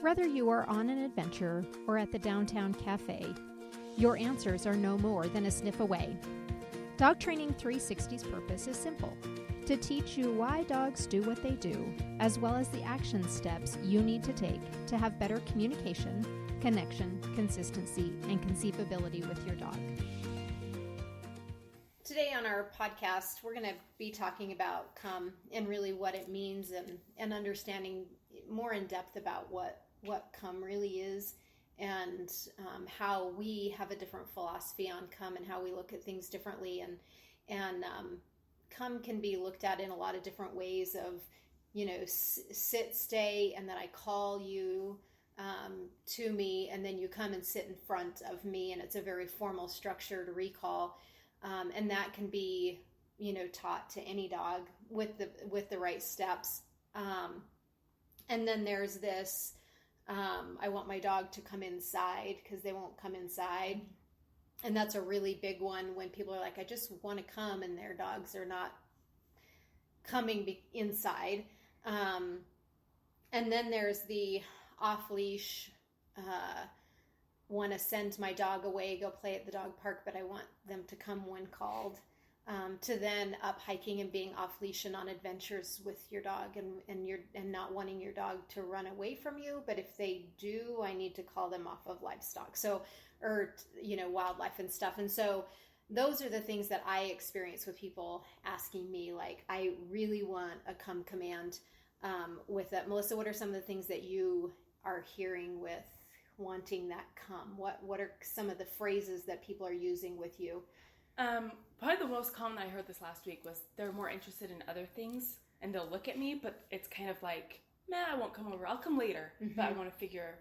Whether you are on an adventure or at the downtown cafe, your answers are no more than a sniff away. Dog Training 360's purpose is simple: to teach you why dogs do what they do, as well as the action steps you need to take to have better communication, connection, consistency, and conceivability with your dog. Today on our podcast, we're going to be talking about come and really what it means and understanding more in depth about what come really is and how we have a different philosophy on come and how we look at things differently. And come can be looked at in a lot of different ways of, sit, stay, and then I call you to me, and then you come and sit in front of me, and it's a very formal structured recall. And that can be, taught to any dog with the right steps. And then there's this, I want my dog to come inside because they won't come inside. And that's a really big one when people are like, I just want to come, and their dogs are not coming inside. And then there's the off-leash, want to send my dog away, go play at the dog park, but I want them to come when called, to then up hiking and being off leash and on adventures with your dog and not wanting your dog to run away from you. But if they do, I need to call them off of livestock. Or wildlife and stuff. And so those are the things that I experience with people asking me, like, I really want a come command with that. Melissa, what are some of the things that you are hearing with wanting that come? What are some of the phrases that people are using with you? Probably the most common I heard this last week was they're more interested in other things and they'll look at me, but it's kind of like, I won't come over. I'll come later. Mm-hmm. But I want to figure,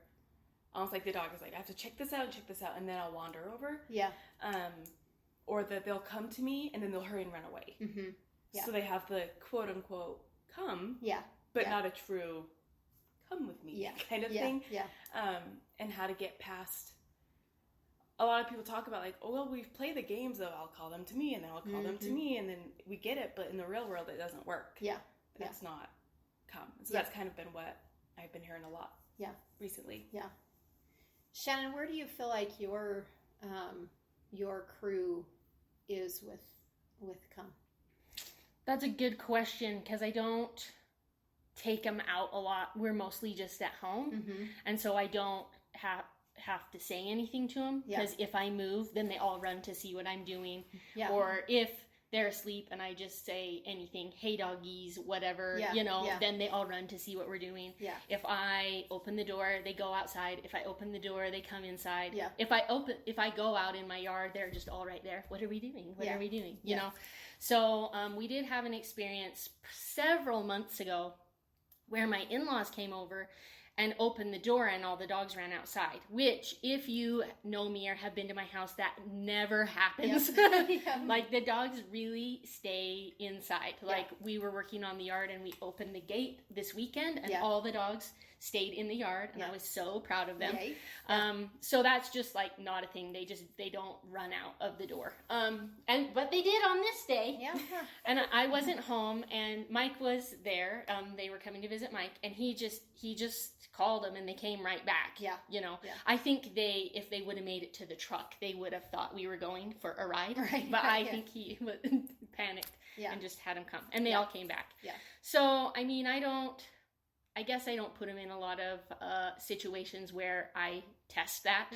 almost like the dog is like, I have to check this out, and then I'll wander over. Yeah. Or that they'll come to me and then they'll hurry and run away. Mm-hmm. Yeah. So they have the quote unquote come, but not a true come with me kind of thing. Yeah. And how to get past. A lot of people talk about like, oh, well, we've played the games of I'll call them to me and then I'll call them to me, and then we get it, but in the real world it doesn't work. Yeah. That's not come. So that's kind of been what I've been hearing a lot recently. Yeah. Shannon, where do you feel like your crew is with come? That's a good question, because I don't take them out a lot. We're mostly just at home, and so I don't have to say anything to them, because if I move, then they all run to see what I'm doing. Or if they're asleep and I just say anything, hey doggies, whatever, then they all run to see what we're doing. If I open the door, they go outside. If I open the door, they come inside. If I go out in my yard, they're just all right there. What are we doing? What are we doing? You know? So we did have an experience several months ago where my in-laws came over and opened the door and all the dogs ran outside, which, if you know me or have been to my house, that never happens. Like, the dogs really stay inside. Like, we were working on the yard and we opened the gate this weekend and all the dogs stayed in the yard, and I was so proud of them. So that's just like not a thing. They don't run out of the door. But they did on this day. And I wasn't home, and Mike was there. They were coming to visit Mike, and he just called them and they came right back. I think if they would have made it to the truck, they would have thought we were going for a ride. But I think he panicked and just had them come, and they all came back. So I mean, I guess I don't put them in a lot of situations where I test that.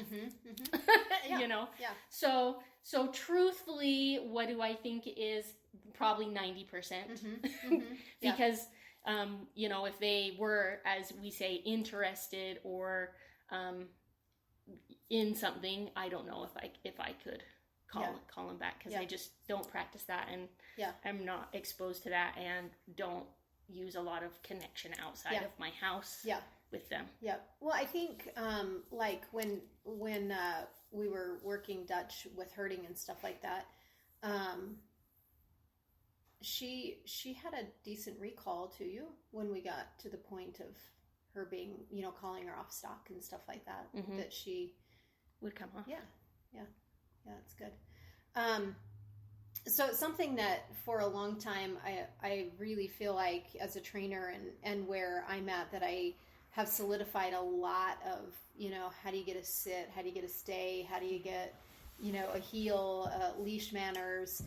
So truthfully, what do I think is probably 90%? Because if they were, as we say, interested or in something, I don't know if I could call them back, because I just don't practice that, and I'm not exposed to that, and don't use a lot of connection outside of my house with them. Well, I think like when we were working Dutch with herding and stuff like that, she had a decent recall to you when we got to the point of her being, calling her off stock and stuff like that, that she would come off. That's good. So it's something that for a long time I really feel like as a trainer and where I'm at, that I have solidified a lot of, how do you get a sit? How do you get a stay? How do you get, a heel, leash manners?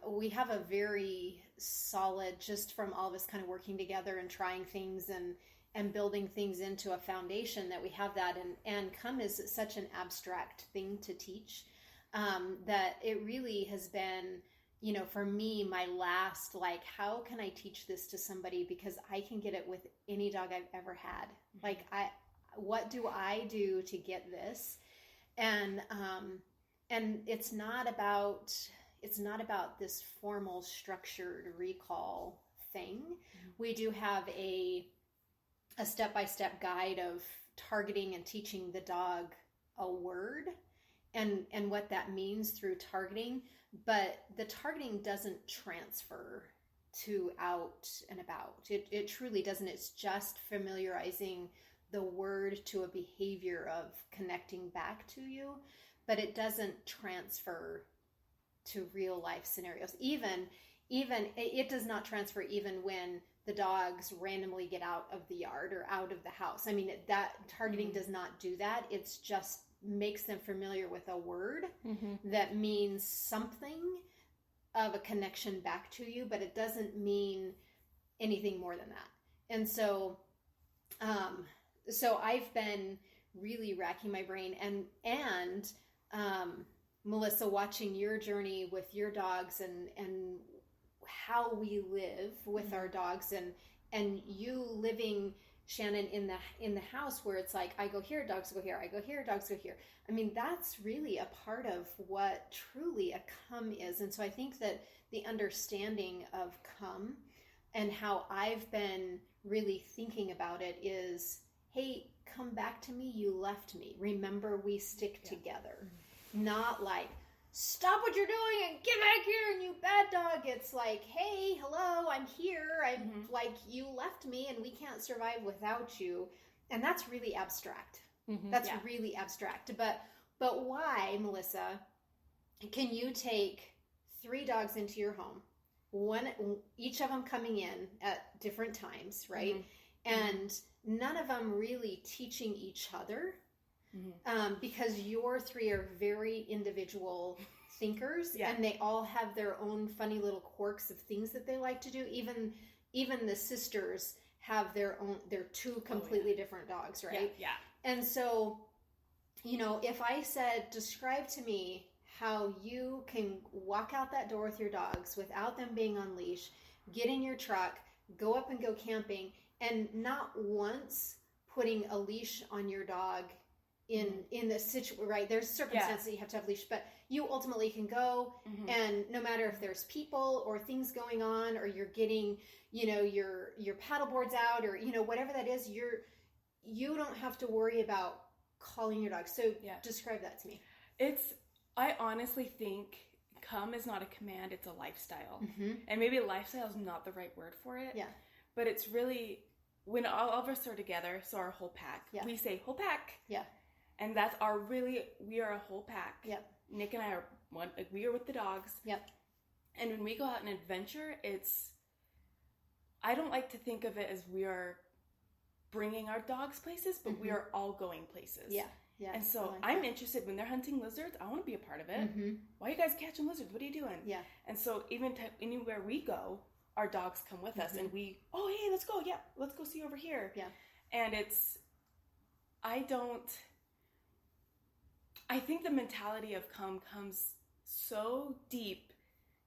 We have a very solid, just from all of us kind of working together and trying things and building things into a foundation, that we have that. And come is such an abstract thing to teach, that it really has been, for me, my last, how can I teach this to somebody? Because I can get it with any dog I've ever had. What do I do to get this? And it's not about this formal structured recall thing. Mm-hmm. We do have a step-by-step guide of targeting and teaching the dog a word and what that means through targeting. But the targeting doesn't transfer to out and about. It truly doesn't. It's just familiarizing the word to a behavior of connecting back to you, but it doesn't transfer to real life scenarios. Even it does not transfer even when the dogs randomly get out of the yard or out of the house. I mean, that targeting does not do that. It's just makes them familiar with a word that means something of a connection back to you, but it doesn't mean anything more than that. And so I've been really racking my brain and Melissa, watching your journey with your dogs and how we live with our dogs and you living, Shannon, in the house where it's like, I go here, dogs go here, I go here, dogs go here. I mean, that's really a part of what truly a come is. And so I think that the understanding of come and how I've been really thinking about it is, hey, come back to me, you left me. Remember, we stick together. Mm-hmm. Not like, stop what you're doing and get back here and you bad dog. It's like, hey, hello, I'm here. I'm like, you left me and we can't survive without you. And that's really abstract. Mm-hmm. That's really abstract. But why, Melissa, can you take 3 dogs into your home, each of them coming in at different times, right? Mm-hmm. And none of them really teaching each other. Mm-hmm. Because your 3 are very individual thinkers, and they all have their own funny little quirks of things that they like to do. Even the sisters have their 2 completely different dogs, right? Yeah. And so, if I said, describe to me how you can walk out that door with your dogs without them being on leash, get in your truck, go up and go camping, and not once putting a leash on your dog in the situation, right? There's circumstances that you have to have leash, but you ultimately can go and no matter if there's people or things going on, or you're getting, your paddle boards out, or, whatever that is, you don't have to worry about calling your dog. So describe that to me. I honestly think come is not a command, it's a lifestyle. Mm-hmm. And maybe lifestyle is not the right word for it. Yeah. But it's really, when all of us are together, so our whole pack, we say whole pack. Yeah. And that's we are a whole pack. Yep. Nick and I are we are with the dogs. Yep. And when we go out and adventure, I don't like to think of it as we are bringing our dogs places, but we are all going places. Yeah. Yeah. And so I'm interested when they're hunting lizards. I want to be a part of it. Mm-hmm. Why are you guys catching lizards? What are you doing? Yeah. And so anywhere we go, our dogs come with us, and hey, let's go. Yeah, let's go see over here. Yeah. And I think the mentality of come comes so deep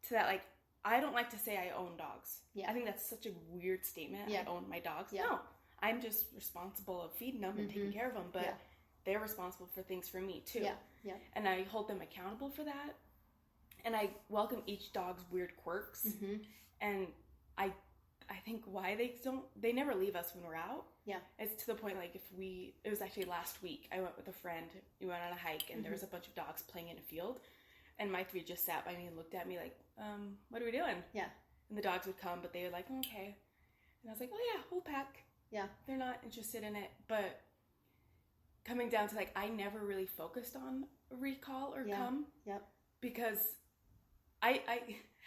to that, like, I don't like to say I own dogs. Yeah. I think that's such a weird statement. Yeah. I own my dogs. Yeah. No, I'm just responsible of feeding them and taking care of them, but they're responsible for things for me too. Yeah. Yeah. And I hold them accountable for that. And I welcome each dog's weird quirks. Mm-hmm. And I think why they never leave us when we're out. Yeah. It's to the point, like, it was actually last week, I went with a friend, we went on a hike, and there was a bunch of dogs playing in a field, and my 3 just sat by me and looked at me like, what are we doing? Yeah. And the dogs would come, but they were like, okay. And I was like, oh yeah, whole pack. Yeah. They're not interested in it, but coming down to, like, I never really focused on recall or come. Yep. Because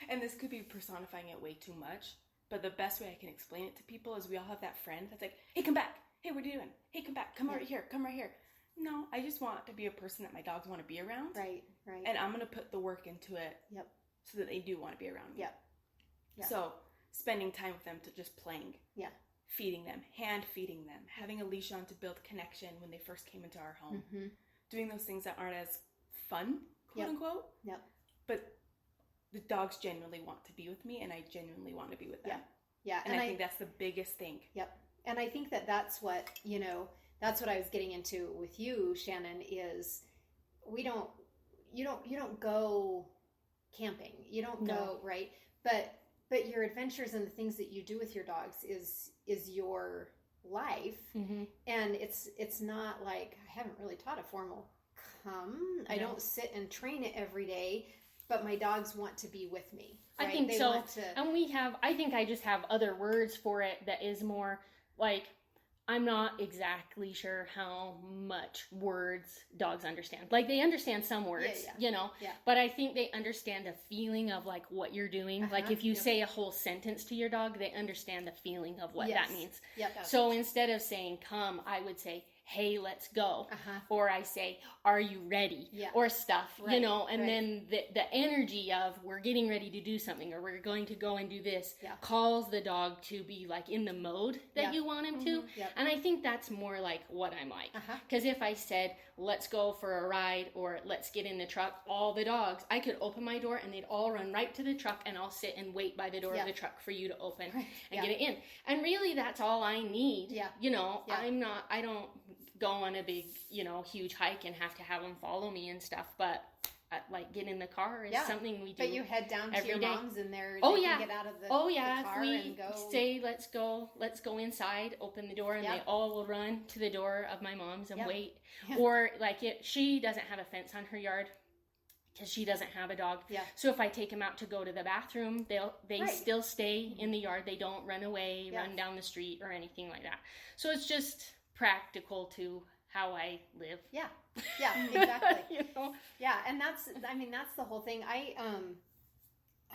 and this could be personifying it way too much, but the best way I can explain it to people is we all have that friend that's like, hey, come back. hey, what are you doing? Hey, come back. Come right here. Come right here. No, I just want to be a person that my dogs want to be around. Right. And I'm going to put the work into it. Yep. So that they do want to be around me. Yep. So spending time with them to just playing. Yeah. Feeding them, hand feeding them, having a leash on to build connection when they first came into our home. Mm-hmm. Doing those things that aren't as fun, quote unquote. Yep. But the dogs genuinely want to be with me, and I genuinely want to be with them. Yeah. And I think that's the biggest thing. Yep. And I think that's what, that's what I was getting into with you, Shannon, is you don't go camping. You don't go, right? But your adventures and the things that you do with your dogs is your life. Mm-hmm. And it's not like, I haven't really taught a formal come. No. I don't sit and train it every day, but my dogs want to be with me. Right? I think they so. And I think I just have other words for it that is more like, I'm not exactly sure how much words dogs understand. Like, they understand some words, but I think they understand the feeling of, like, what you're doing. Like, if you say a whole sentence to your dog, they understand the feeling of what that means. Yep. So instead of saying come, I would say, hey, let's go. Or I say, are you ready? Or stuff, and then the energy of we're getting ready to do something, or we're going to go and do this, calls the dog to be like in the mode that you want him to. And I think that's more like what I'm like. Because if I said, let's go for a ride, or let's get in the truck, all the dogs, I could open my door and they'd all run right to the truck, and I'll sit and wait by the door of the truck for you to open and get it in. And really, that's all I need. I don't go on a big, huge hike and have to have them follow me and stuff, but like get in the car is something we do. But you head down to your mom's and they can get out of the car if we say let's go inside, open the door, and they all will run to the door of my mom's and wait. Or like she doesn't have a fence on her yard because she doesn't have a dog. So if I take them out to go to the bathroom, they still stay in the yard. They don't run away, run down the street or anything like that. So it's just practical to how I live. Yeah, exactly. Yeah, and that's the whole thing.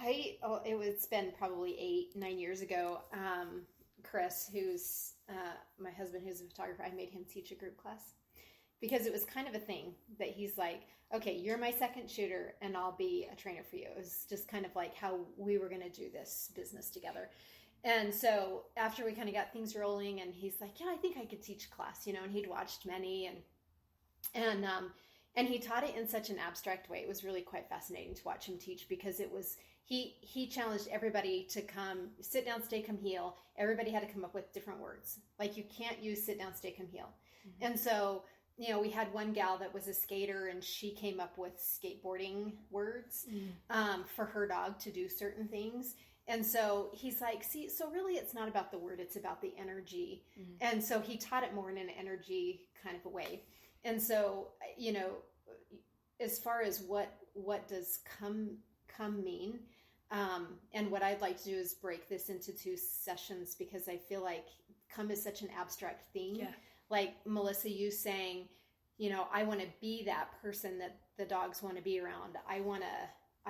It's been probably 8-9 years ago. Chris, who's my husband, who's a photographer, I made him teach a group class because it was kind of a thing that he's like, okay, you're my second shooter and I'll be a trainer for you. It was just kind of like how we were going to do this business together. And so after we kind of got things rolling, and he's like, yeah, I think I could teach class, and he'd watched many, and he taught it in such an abstract way. It was really quite fascinating to watch him teach, because it was, he challenged everybody to come, sit down, stay, come, heel. Everybody had to come up with different words. Like, you can't use sit down, stay, come, heel. Mm-hmm. And so, we had one gal that was a skater, and she came up with skateboarding words for her dog to do certain things. And so he's like, see, so really it's not about the word, it's about the energy. Mm-hmm. And so he taught it more in an energy kind of a way. And so, as far as what does come mean, and what I'd like to do is break this into 2 sessions, because I feel like come is such an abstract thing. Yeah. Like Melissa, you saying, I want to be that person that the dogs want to be around. I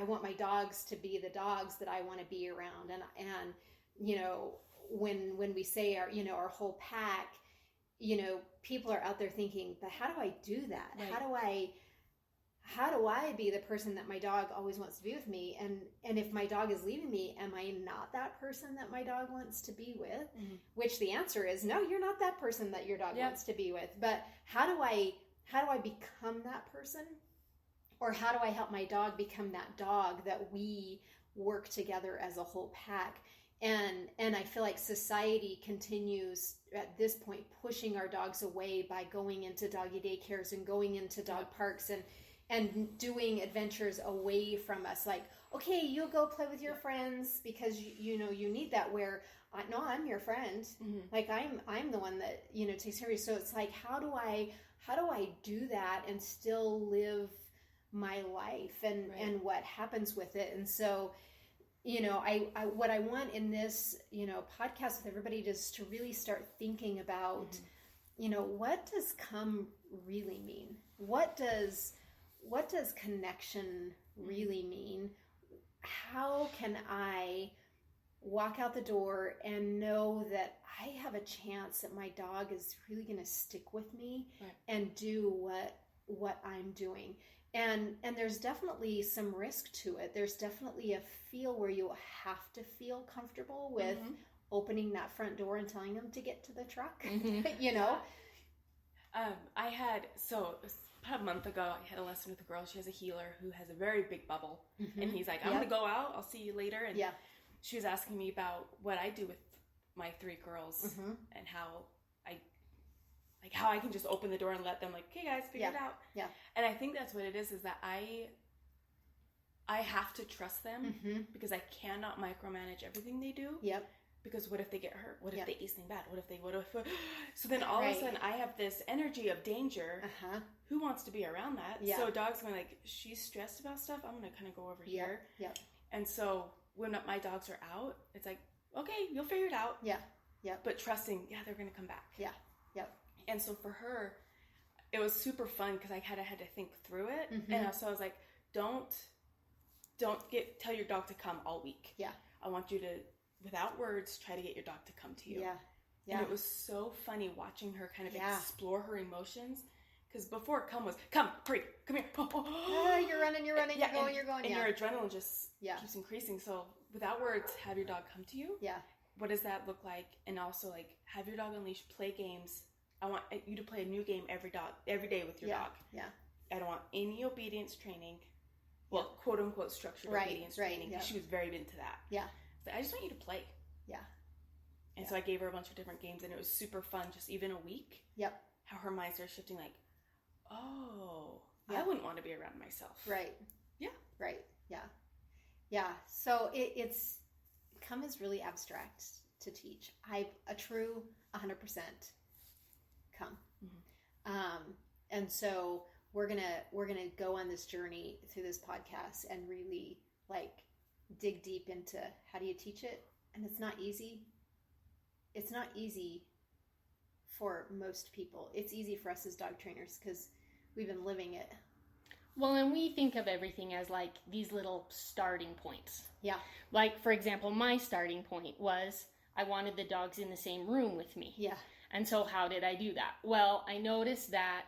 want my dogs to be the dogs that I want to be around. And when we say our whole pack, people are out there thinking, but how do I do that? Right. How do I be the person that my dog always wants to be with me? And if my dog is leaving me, am I not that person that my dog wants to be with? Mm-hmm. Which the answer is no, you're not that person that your dog wants to be with. But how do I become that person? Or how do I help my dog become that dog that we work together as a whole pack? And I feel like society continues at this point pushing our dogs away by going into doggy daycares and going into dog parks and doing adventures away from us. Like, okay, you'll go play with your friends because you need that. Where no, I'm your friend. Mm-hmm. Like I'm the one that takes care of you. So it's like, how do I do that and still live my life and what happens with it? And so, I what I want in this, podcast with everybody is to really start thinking about, what does come really mean? What does connection really mean? How can I walk out the door and know that that I have a chance that my dog is really going to stick with me right. and do what I'm doing. And there's definitely some risk to it. There's definitely a feel where you have to feel comfortable with opening that front door and telling them to get to the truck, you know? I had, about a month ago, I had a lesson with a girl. She has a healer who has a very big bubble. And he's like, I'm going to go out. I'll see you later. And she was asking me about what I do with my 3 girls and how I can just open the door and let them okay, guys, figure it out. Yeah. And I think that's what it is that I have to trust them because I cannot micromanage everything they do. Yep. Because what if they get hurt? What if they eat something bad? So then all of a sudden I have this energy of danger. Who wants to be around that? Yeah. So dog's going she's stressed about stuff. I'm going to kind of go over here. Yeah. And so when my dogs are out, it's okay, you'll figure it out. Yeah. Yeah. But trusting, they're going to come back. Yeah. Yep. And so for her, it was super fun because I kind of had to think through it. And so I was like, don't tell your dog to come all week. Yeah. I want you to, without words, try to get your dog to come to you. Yeah. Yeah. And it was so funny watching her kind of explore her emotions. Because before come was, come, hurry, come here. You're running, you're going. And your adrenaline just keeps increasing. So without words, have your dog come to you. Yeah. What does that look like? And also have your dog unleash, play games. I want you to play a new game every day with your dog. Yeah. I don't want any obedience training. Well, quote unquote structured obedience training. Because she was very into that. Yeah. So I just want you to play. Yeah. And so I gave her a bunch of different games, and it was super fun. Just even a week. Yep. How her mind started shifting. I wouldn't want to be around myself. Right. Yeah. Right. Yeah. Yeah. So it's come is really abstract to teach. A true 100% come. And so we're gonna go on this journey through this podcast and really dig deep into how do you teach it. And it's not easy. It's not easy for most people. It's easy for us as dog trainers because we've been living it. Well, and we think of everything as these little starting points. Yeah. For example, my starting point was I wanted the dogs in the same room with me. Yeah. And so how did I do that? Well, I noticed that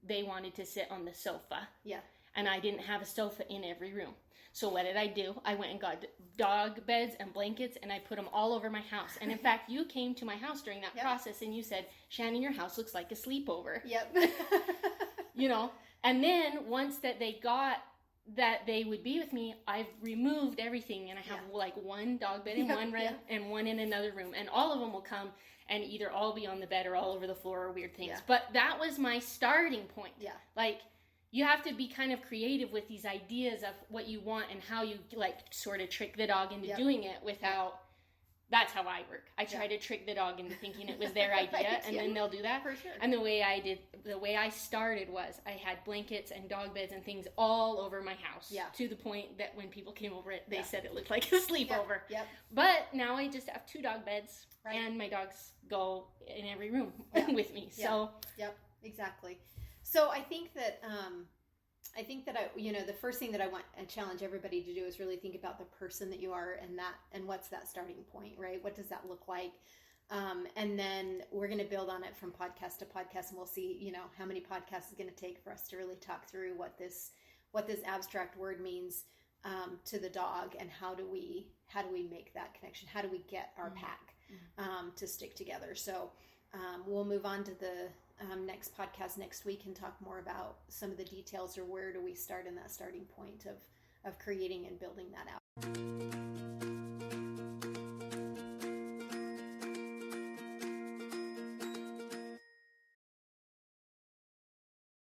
they wanted to sit on the sofa. Yeah. And I didn't have a sofa in every room. So what did I do? I went and got dog beds and blankets, and I put them all over my house. And in fact, you came to my house during that process, and you said, Shannon, your house looks like a sleepover. Yep. And then once that they got that they would be with me, I've removed everything, and I have one dog bed in one room and one in another room, and all of them will come and either all be on the bed or all over the floor or weird things. Yeah. But that was my starting point. Yeah. You have to be kind of creative with these ideas of what you want and how you sort of trick the dog into doing it without. That's how I work. I try to trick the dog into thinking it was their idea, right, and then they'll do that. For sure. And the way I started was I had blankets and dog beds and things all over my house. Yeah. To the point that when people came over it, they said it looked like a sleepover. Yep. But now I just have 2 dog beds, and my dogs go in every room with me. So. Yep. Exactly. So I think that the first thing that I want to challenge everybody to do is really think about the person that you are and what's that starting point, right? What does that look like? And then we're going to build on it from podcast to podcast, and we'll see, how many podcasts is going to take for us to really talk through what this abstract word means to the dog, and how do we make that connection? How do we get our pack to stick together? So we'll move on to the next podcast next week and talk more about some of the details, or where do we start in that starting point of creating and building that out.